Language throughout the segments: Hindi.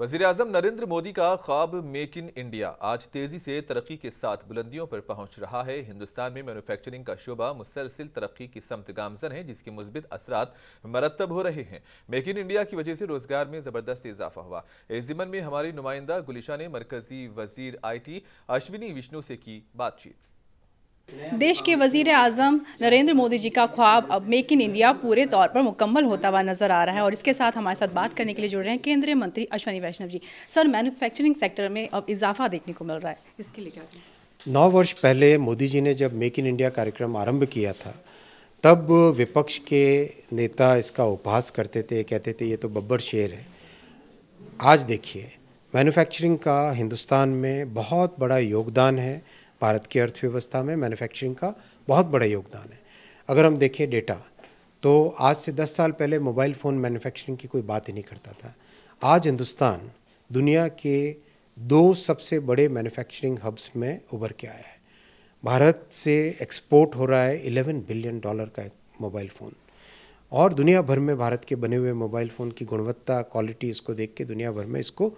वज़ीर-ए-आज़म नरेंद्र मोदी का ख्वाब मेक इन इंडिया आज तेजी से तरक्की के साथ बुलंदियों पर पहुंच रहा है। हिंदुस्तान में मैन्युफैक्चरिंग का शोबा मुसलसिल तरक्की की समत गामजन है, जिसके मुस्बित असरात मरतब हो रहे हैं। मेक इन इंडिया की वजह से रोजगार में जबरदस्त इजाफा हुआ। इस ज़िमन में हमारी नुमाइंदा गुलिशा ने मरकजी वजीर IT अश्विनी विष्णु से की बातचीत। देश के वजीर आज़म नरेंद्र मोदी जी का ख्वाब अब मेक इन इंडिया पूरे तौर पर मुकम्मल होता हुआ नजर आ रहा है और इसके साथ हमारे साथ बात करने के लिए जुड़ रहे हैं केंद्रीय मंत्री अश्विनी वैष्णव जी। सर, मैन्युफैक्चरिंग सेक्टर में अब इजाफा देखने को मिल रहा है, इसके लिए क्या कहें? 9 वर्ष पहले मोदी जी ने जब मेक इन इंडिया कार्यक्रम आरंभ किया था, तब विपक्ष के नेता इसका उपहास करते थे, कहते थे ये तो बब्बर शेर है। आज देखिए, मैन्युफैक्चरिंग का हिंदुस्तान में बहुत बड़ा योगदान है। भारत की अर्थव्यवस्था में मैन्युफैक्चरिंग का बहुत बड़ा योगदान है। अगर हम देखें डेटा, तो आज से 10 साल पहले मोबाइल फ़ोन मैन्युफैक्चरिंग की कोई बात ही नहीं करता था। आज हिंदुस्तान दुनिया के 2 सबसे बड़े मैन्युफैक्चरिंग हब्स में उभर के आया है। भारत से एक्सपोर्ट हो रहा है $11 बिलियन का मोबाइल फ़ोन, और दुनिया भर में भारत के बने हुए मोबाइल फ़ोन की गुणवत्ता, क्वालिटी, इसको देख के दुनिया भर में इसको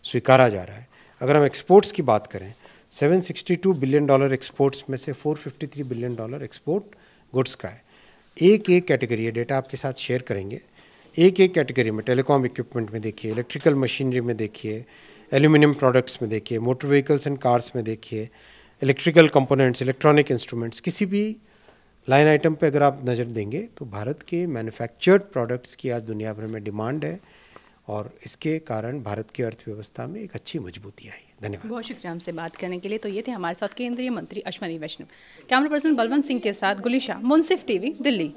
स्वीकारा जा रहा है। अगर हम एक्सपोर्ट्स की बात करें, $762 बिलियन एक्सपोर्ट्स में से $453 बिलियन एक्सपोर्ट गुड्स का है। एक एक कैटेगरी, ये डेटा आपके साथ शेयर करेंगे, एक एक कैटेगरी में, टेलीकॉम इक्विपमेंट में देखिए, इलेक्ट्रिकल मशीनरी में देखिए, एल्यूमिनियम प्रोडक्ट्स में देखिए, मोटर व्हीकल्स एंड कार्स में देखिए, इलेक्ट्रिकल कंपोनेंट्स, इलेक्ट्रॉनिक इंस्ट्रूमेंट्स, किसी भी लाइन आइटम पे अगर आप नज़र देंगे तो भारत के मैन्युफैक्चर्ड प्रोडक्ट्स की आज दुनिया भर में डिमांड है, और इसके कारण भारत की अर्थव्यवस्था में एक अच्छी मजबूती आई। धन्यवाद। बहुत शुक्रिया हमसे बात करने के लिए। तो ये थे हमारे साथ केंद्रीय मंत्री अश्विनी वैष्णव। कैमरा पर्सन बलवंत सिंह के साथ गुलिशा, मुंसिफ TV, दिल्ली।